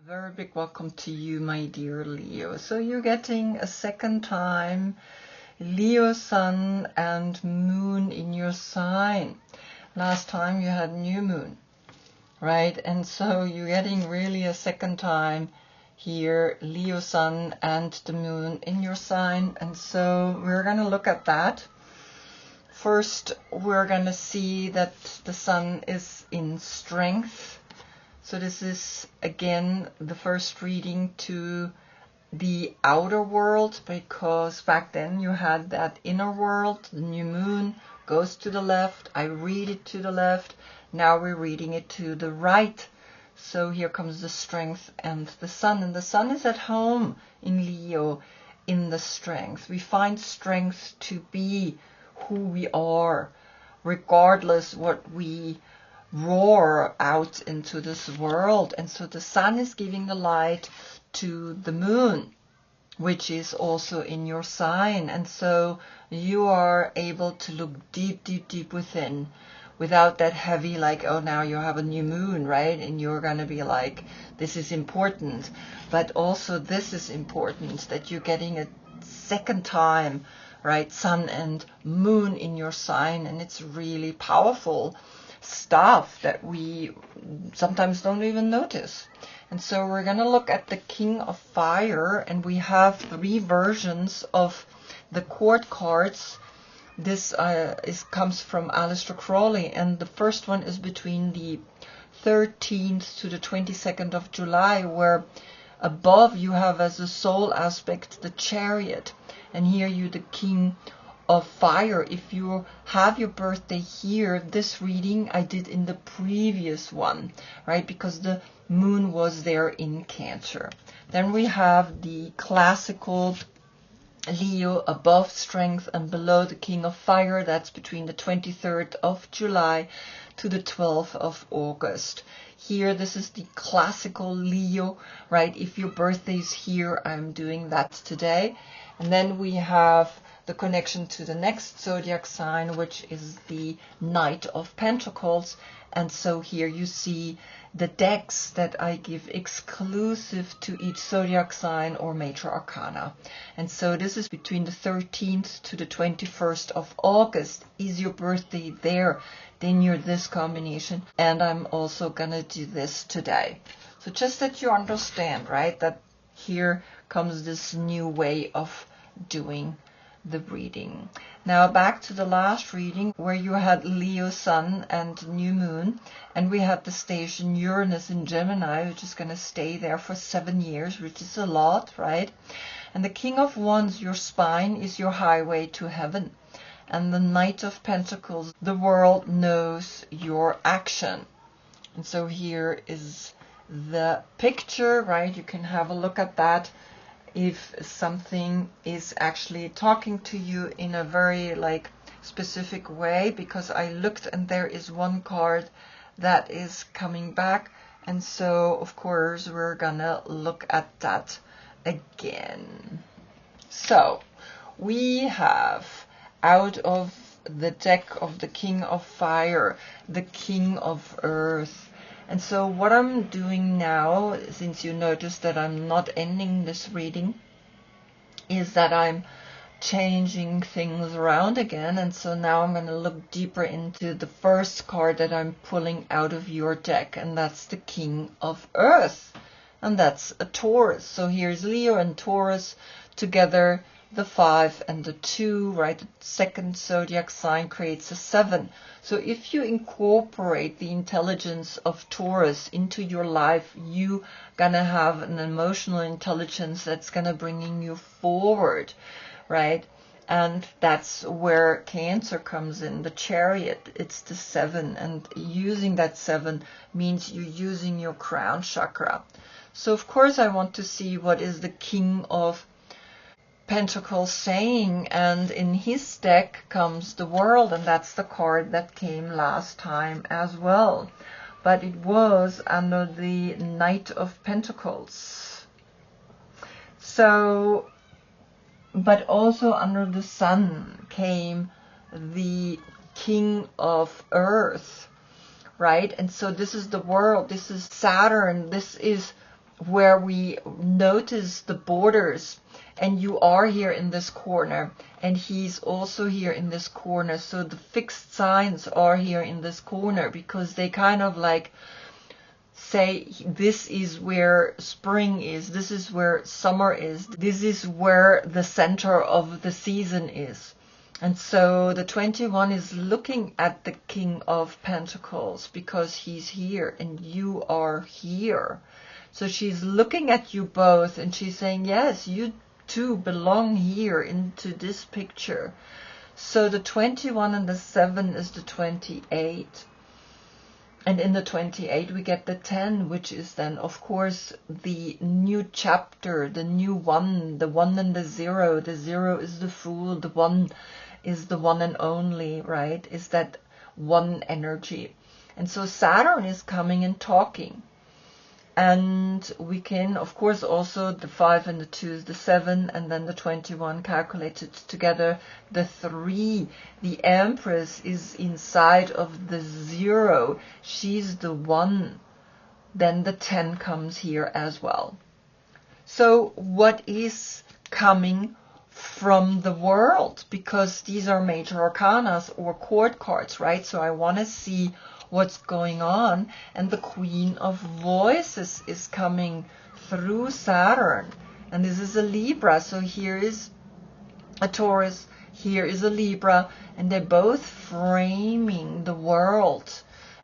Very big welcome to you, my dear Leo. So you're getting a second time Leo sun and moon in your sign. Last time you had new moon, right? And so you're getting really a second time here, Leo sun and the moon in your sign. And so we're going to look at that. First, we're going to see that the sun is in strength. So this is, again, the first reading to the outer world, because back then you had that inner world. The new moon goes to the left. I read it to the left. Now we're reading it to the right. So here comes the strength and the sun. And the sun is at home in Leo in the strength. We find strength to be who we are, regardless what we roar out into this world. And so the sun is giving the light to the moon, which is also in your sign. And so you are able to look deep, deep, deep within without that heavy, like, oh, now you have a new moon, right? And you're going to be like, this is important. But also this is important, that you're getting a second time, right? Sun and moon in your sign. And it's really powerful stuff that we sometimes don't even notice. And so we're going to look at the King of Fire, and we have 3 versions of the court cards. This comes from Aleister Crowley, and the first one is between the 13th to the 22nd of July, where above you have as a soul aspect the Chariot, and here you the King of Fire. If you have your birthday here, this reading I did in the previous one, right? Because the moon was there in Cancer. Then we have the classical Leo above strength and below the King of Fire. That's between the 23rd of July to the 12th of August. Here, this is the classical Leo, right? If your birthday is here, I'm doing that today. And then we have the connection to the next zodiac sign, which is the Knight of Pentacles. And so here you see the decks that I give exclusive to each zodiac sign or major arcana. And so this is between the 13th to the 21st of August. Is your birthday there? Then you're this combination. And I'm also gonna do this today. So just that you understand, right, that here comes this new way of doing the reading. Now back to the last reading, where you had Leo sun and new moon, and we had the station Uranus in Gemini, which is going to stay there for 7 years, which is a lot, right? And the King of Wands, your spine, is your highway to heaven. And the Knight of Pentacles, the world knows your action. And so here is the picture, right? You can have a look at that if something is actually talking to you in a very like specific way, because I looked and there is one card that is coming back. And so of course we're gonna look at that again. So we have out of the deck of the King of Fire, the King of Earth. And so what I'm doing now, since you noticed that I'm not ending this reading, is that I'm changing things around again. And so now I'm going to look deeper into the first card that I'm pulling out of your deck, and that's the King of Earth. And that's a Taurus. So here's Leo and Taurus together. The 5 and the 2, right? The second zodiac sign creates a 7. So if you incorporate the intelligence of Taurus into your life, you gonna have an emotional intelligence that's gonna bringing you forward, right? And that's where Cancer comes in, the Chariot. It's the 7, and using that 7 means you're using your crown chakra. So of course I want to see what is the King of Pentacles saying, and in his deck comes the World, and that's the card that came last time as well, but it was under the Knight of Pentacles. So, but also under the Sun came the King of Earth, right? And so this is the World, this is Saturn, this is where we notice the borders, and you are here in this corner, and he's also here in this corner. So the fixed signs are here in this corner, because they kind of like say, this is where spring is, this is where summer is, this is where the center of the season is. And so the 21 is looking at the King of Pentacles, because he's here and you are here. So she's looking at you both, and she's saying, yes, you two belong here into this picture. So the 21 and the 7 is the 28. And in the 28 we get the 10, which is then, of course, the new chapter, the new one, the 1 and the 0. The 0 is the Fool, the 1 is the one and only, right? Is that one energy. And so Saturn is coming and talking. And we can, of course, also the 5 and the 2 is the 7, and then the 21 calculated together, the 3. The Empress is inside of the 0. She's the 1. Then the 10 comes here as well. So what is coming from the world? Because these are major arcanas or court cards, right? So I want to see what's going on, and the Queen of Voices is coming through Saturn, and this is a Libra. So here is a Taurus, here is a Libra, and they're both framing the world.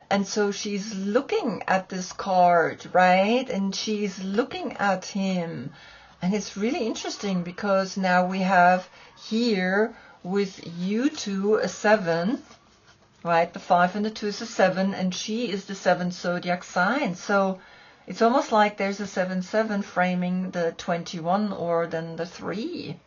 And so she's looking at this card, right? And she's looking at him, and it's really interesting, because now we have here with you two a 7, right? The 5 and the 2 is a 7, and she is the 7th zodiac sign. So it's almost like there's a 7-7 framing the 21, or then the 3.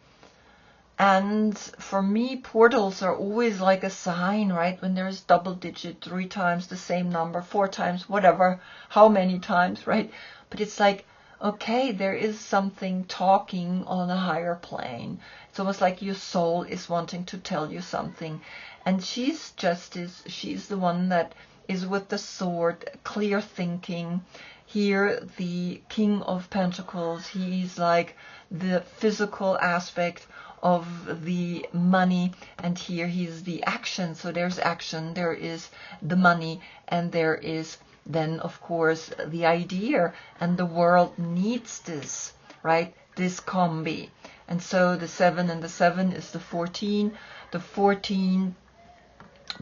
And for me, portals are always like a sign, right? When there's double digit, 3 times the same number, 4 times, whatever, how many times, right? But it's like, okay, there is something talking on a higher plane. It's almost like your soul is wanting to tell you something. And she's justice. She's the one that is with the sword, clear thinking. Here, the King of Pentacles, he's like the physical aspect of the money. And here he's the action. So there's action, there is the money, and there is then, of course, the idea. And the world needs this, right? This combi. And so the 7 and the 7 is the 14. The 14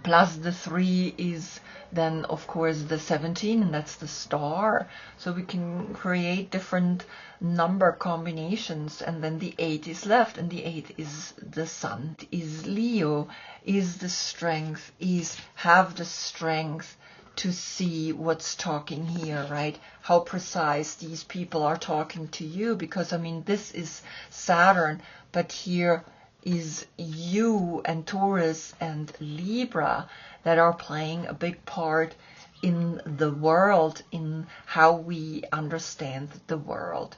plus the 3 is then, of course, the 17, and that's the star. So we can create different number combinations, and then the 8 is left, and the 8 is the Sun, is Leo, is the strength, is have the strength to see what's talking here, right? How precise these people are talking to you, because, I mean, this is Saturn, but here is you and Taurus and Libra that are playing a big part in the world, in how we understand the world.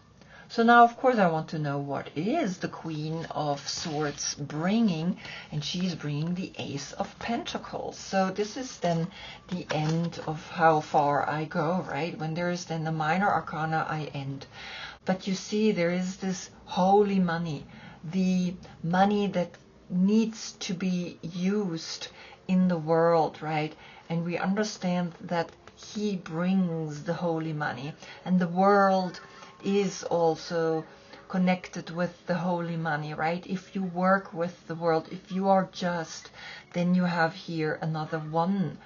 So now, of course, I want to know, what is the Queen of Swords bringing? And she's bringing the Ace of Pentacles. So this is then the end of how far I go, right? When there is then the minor arcana, I end. But you see, there is this holy money, the money that needs to be used in the world, right? And we understand that he brings the holy money, and the world is also connected with the holy money, right? If you work with the world, if you are just, then you have here another 1.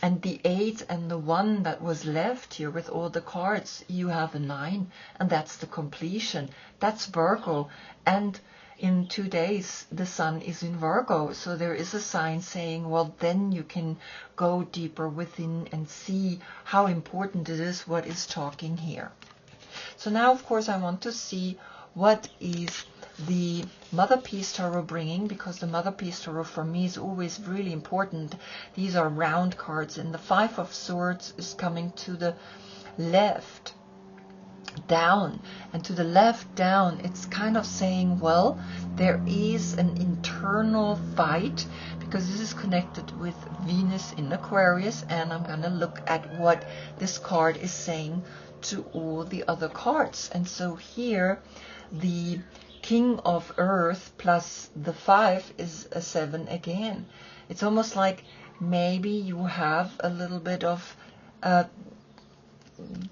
And the 8 and the 1 that was left here with all the cards, you have a 9, and that's the completion. That's Virgo. And in 2 days, the Sun is in Virgo. So there is a sign saying, well, then you can go deeper within and see how important it is, what is talking here. So now, of course, I want to see what is the Mother Peace Tarot bringing, because the Mother Peace Tarot for me is always really important. These are round cards, and the 5 of Swords is coming to the left down, and to the left down, it's kind of saying, well, there is an internal fight, because this is connected with Venus in Aquarius, and I'm going to look at what this card is saying to all the other cards. And so here the King of Earth plus the 5 is a 7 again. It's almost like maybe you have a little bit of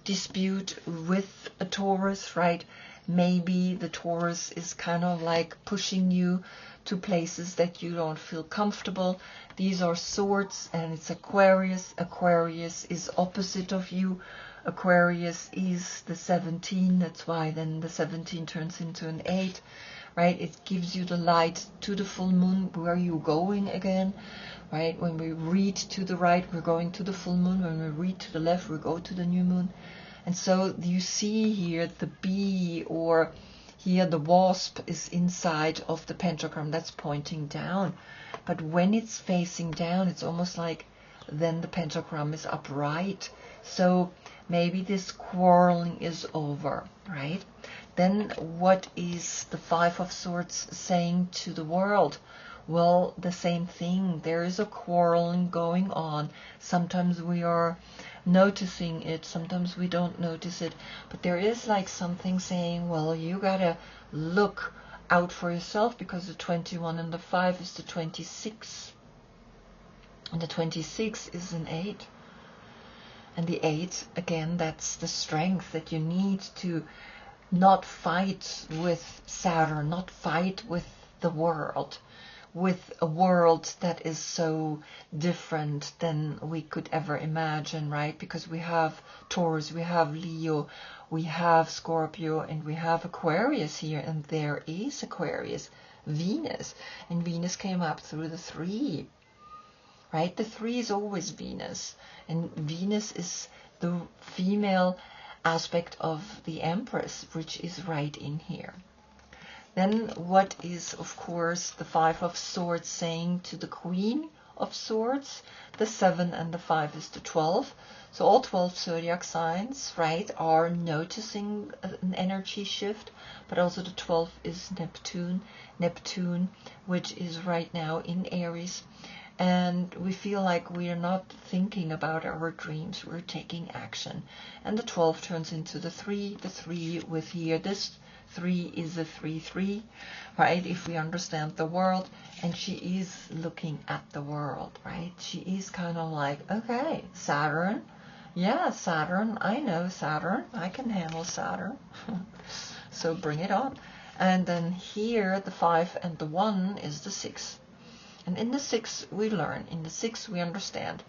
dispute with a Taurus, right? Maybe the Taurus is kind of like pushing you to places that you don't feel comfortable. These are swords and it's Aquarius. Aquarius is opposite of you. Aquarius is the 17. That's why then the 17 turns into an 8, right? It gives you the light to the full moon. Where are you going again, right? When we read to the right, we're going to the full moon. When we read to the left, we go to the new moon. And so you see here the bee, or here the wasp is inside of the pentagram that's pointing down. But when it's facing down, it's almost like then the pentagram is upright. So maybe this quarreling is over, right? Then what is the 5 of Swords saying to the world? Well, the same thing. There is a quarreling going on. Sometimes we are noticing it, sometimes we don't notice it, but there is like something saying, well, you gotta look out for yourself, because the 21 and the 5 is the 26, and the 26 is an 8, and the 8 again, that's the strength that you need to not fight with Saturn, not fight with the world, with a world that is so different than we could ever imagine, right? Because we have Taurus, we have Leo, we have Scorpio, and we have Aquarius here, and there is Aquarius, Venus, and Venus came up through the 3, right? The 3 is always Venus, and Venus is the female aspect of the Empress, which is right in here. Then what is, of course, the 5 of Swords saying to the Queen of Swords? The 7 and the 5 is the 12. So all 12 zodiac signs, right, are noticing an energy shift, but also the 12 is Neptune. Neptune, which is right now in Aries. And we feel like we are not thinking about our dreams, we're taking action. And the 12 turns into the 3 with here, this 3 is a 3-3, right? If we understand the world, and she is looking at the world, right? She is kind of like, okay, Saturn, yeah, Saturn, I know Saturn, I can handle Saturn, so bring it on. And then here, the 5 and the 1 is the 6. And in the 6 we learn, in the 6 we understand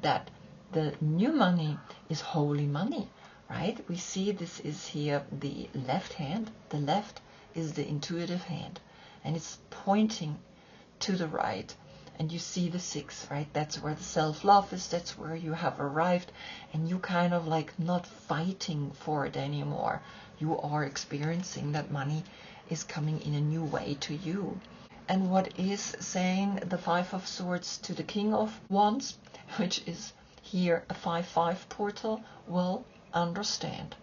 that the new money is holy money, right? We see this is here the left hand. The left is the intuitive hand, and it's pointing to the right. And you see the 6, right? That's where the self-love is. That's where you have arrived, and you kind of like not fighting for it anymore. You are experiencing that money is coming in a new way to you. And what is saying the 5 of Swords to the King of Wands, which is here a 5-5 portal? Well, understand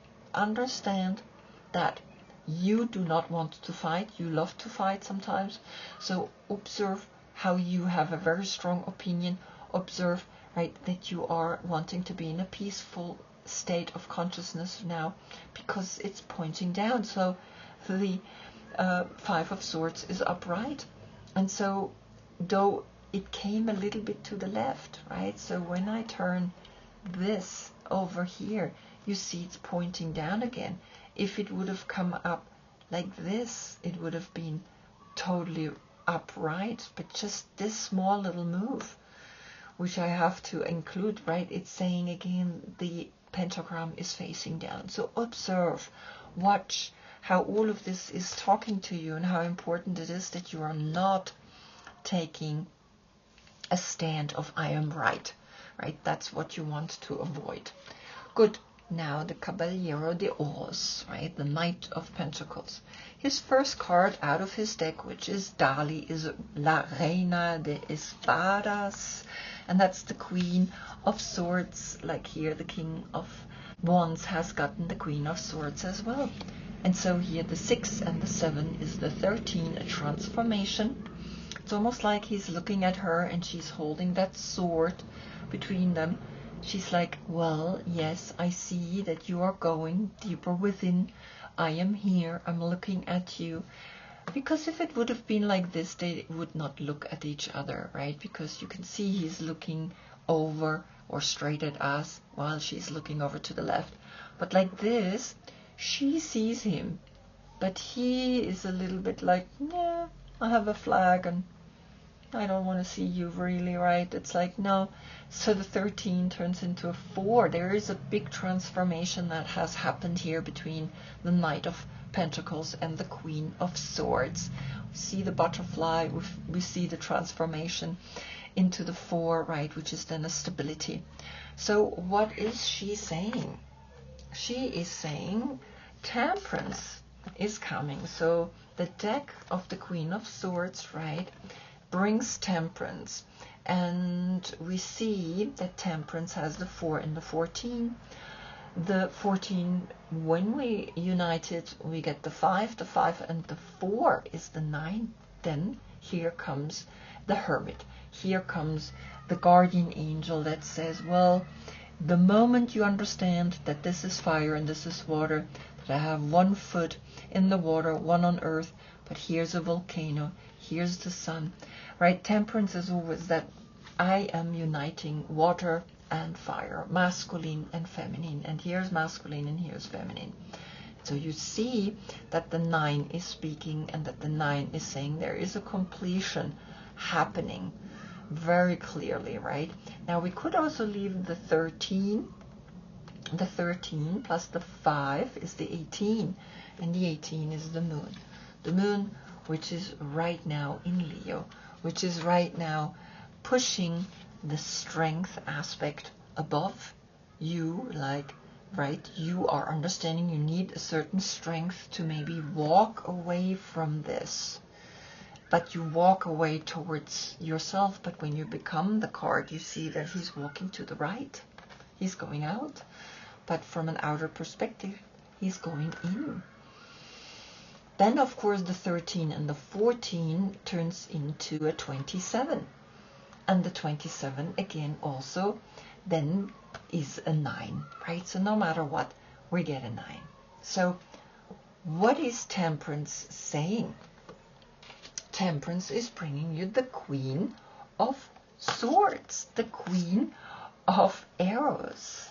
that you do not want to fight. You love to fight sometimes. So observe how you have a very strong opinion. Observe, right, that you are wanting to be in a peaceful state of consciousness now, because it's pointing down. So the 5 of Swords is upright. And so, though it came a little bit to the left, right? So when I turn this over here, you see it's pointing down again. If it would have come up like this, it would have been totally upright. But just this small little move, which I have to include, right? It's saying again, the pentagram is facing down. So observe, watch how all of this is talking to you, and how important it is that you are not taking a stand of I am right, right? That's what you want to avoid. Good. Now the Caballero de Oros, right? The Knight of Pentacles. His first card out of his deck, which is Dali, is La Reina de Espadas, and that's the Queen of Swords. Like here, the King of Wands has gotten the Queen of Swords as well. And so here the 6 and the 7 is the 13, a transformation. It's almost like he's looking at her and she's holding that sword between them. She's like, well, yes, I see that you are going deeper within. I am here. I'm looking at you. Because if it would have been like this, they would not look at each other, right? Because you can see he's looking over or straight at us while she's looking over to the left. But like this, she sees him. But he is a little bit like, yeah, I have a flag and I don't want to see you really, right? It's like, no. So the 13 turns into a 4. There is a big transformation that has happened here between the Knight of Pentacles and the Queen of Swords. We see the butterfly, we see the transformation into the 4, right, which is then a stability. So what is she saying? She is saying temperance is coming. So the deck of the Queen of Swords, right, brings temperance, and we see that temperance has the 4 and the 14. The 14, when we unite it, we get the 5 and the 4 is the 9. Then here comes the Hermit. Here comes the guardian angel that says, well, the moment you understand that this is fire and this is water, that I have one foot in the water, one on earth, but here's a volcano, here's the sun, right? Temperance is always that I am uniting water and fire, masculine and feminine, and here's masculine and here's feminine. So you see that the 9 is speaking, and that the 9 is saying there is a completion happening very clearly, right? Now we could also leave the 13. The 13 plus the 5 is the 18, and the 18 is the moon. The moon, which is right now in Leo, which is right now pushing the strength aspect above you, like, right, you are understanding you need a certain strength to maybe walk away from this. But you walk away towards yourself, but when you become the card, you see that he's walking to the right. He's going out. But from an outer perspective, he's going in. Then, of course, the 13 and the 14 turns into a 27. And the 27, again, also, then is a 9, right? So no matter what, we get a 9. So what is temperance saying? Temperance is bringing you the Queen of Swords, the Queen of Arrows.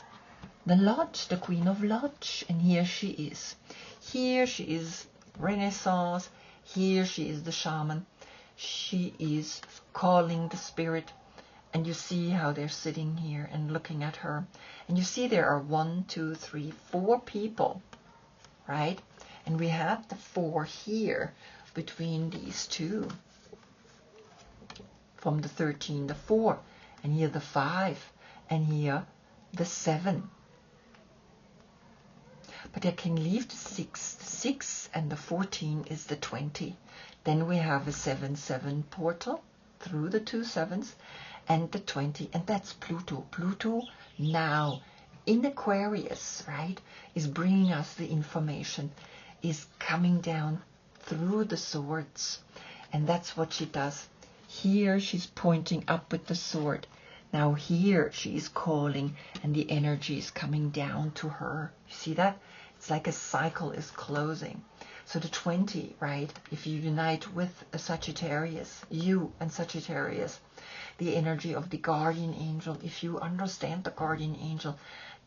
The Lodge, the Queen of Lodge, and here she is. Here she is Renaissance, here she is the shaman. She is calling the spirit, and you see how they're sitting here and looking at her. And you see there are 1, 2, 3, 4 people, right? And we have the 4 here between these two. From the 13, the 4, and here the 5, and here the 7. But I can leave the 6. The 6 and the 14 is the 20. Then we have a 7-7 portal through the 2 7s and the 20. And that's Pluto. Pluto now in Aquarius, right, is bringing us the information, is coming down through the swords. And that's what she does. Here she's pointing up with the sword. Now here she is calling, and the energy is coming down to her. You see that? It's like a cycle is closing. So the 20, right, if you unite with a Sagittarius, you and Sagittarius, the energy of the guardian angel, if you understand the guardian angel,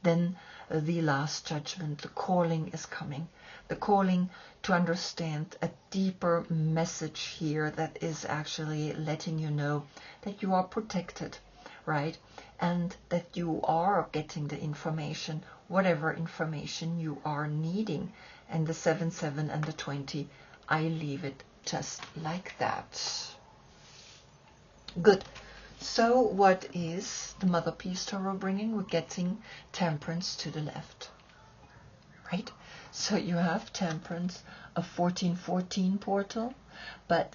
then the last judgment, the calling is coming. The calling to understand a deeper message here that is actually letting you know that you are protected, right? And that you are getting the information, whatever information you are needing. And the 7-7 and the 20, I leave it just like that. Good. So what is the Mother Peace Tarot bringing? We're getting temperance to the left, right? So you have temperance, a 14-14 portal, but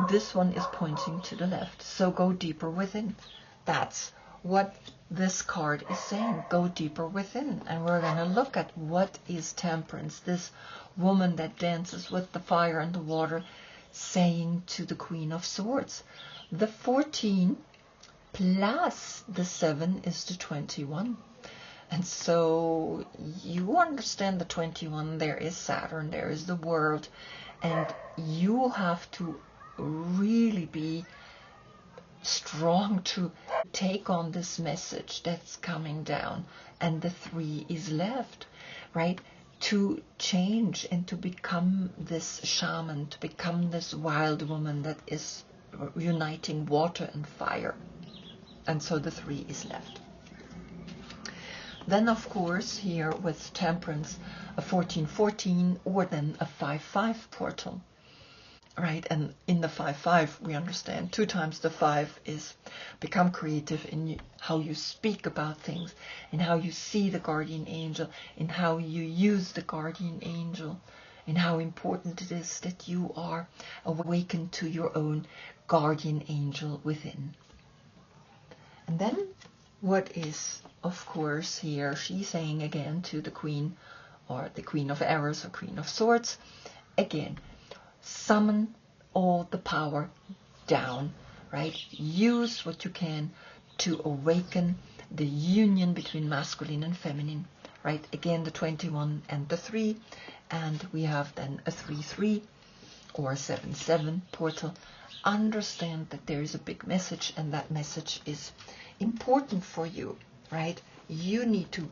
this one is pointing to the left. So go deeper within. That's what this card is saying. Go deeper within. And we're going to look at what is temperance, this woman that dances with the fire and the water, saying to the Queen of Swords. The 14 plus the 7 is the 21. And so you understand the 21, there is Saturn, there is the world, and you have to really be strong to take on this message that's coming down. And the 3 is left, right? To change and to become this shaman, to become this wild woman that is uniting water and fire. And so the 3 is left. Then, of course, here with Temperance, a 14-14 or then a 5-5 portal, right? And in the 5-5, we understand 2 times the 5 is become creative in how you speak about things, in how you see the guardian angel, in how you use the guardian angel, in how important it is that you are awakened to your own guardian angel within. And then what is, of course, here she's saying again to the Queen, or the Queen of Arrows or Queen of Swords, again, summon all the power down, right? Use what you can to awaken the union between masculine and feminine, right? Again, the 21 and the 3, and we have then a 3-3 or a 7-7 portal. Understand that there is a big message, and that message is important for you, right? You need to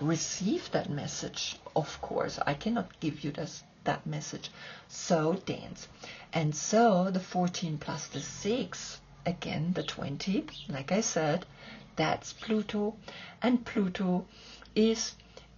receive that message, of course. I cannot give you that message. So dance. And so the 14 plus the 6, again the 20, like I said, that's Pluto. And Pluto is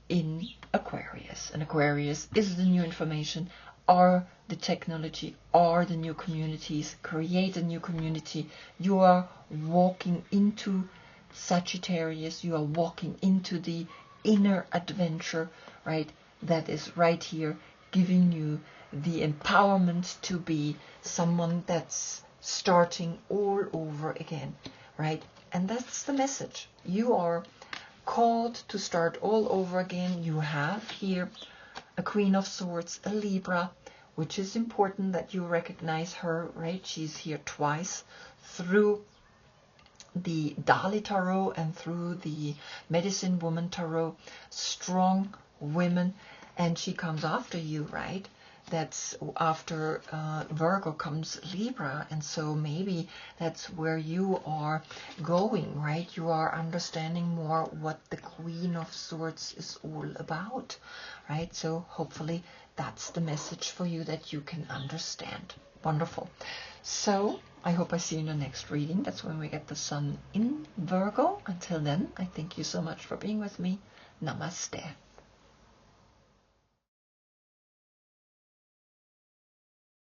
in Aquarius. And Aquarius is the new information, are the technology, are the new communities, create a new community. You are walking into Sagittarius, you are walking into the inner adventure, right? That is right here, giving you the empowerment to be someone that's starting all over again, right? And that's the message. You are called to start all over again. You have here a Queen of Swords, a Libra, which is important that you recognize her, right? She's here twice through the Dali Tarot and through the Medicine Woman Tarot. Strong women, and she comes after you, right? That's after Virgo comes Libra, and so maybe that's where you are going, right? You are understanding more what the Queen of Swords is all about, right? So hopefully that's the message for you that you can understand. Wonderful. So I hope I see you in the next reading. That's when we get the Sun in Virgo. Until then, I thank you so much for being with me. Namaste.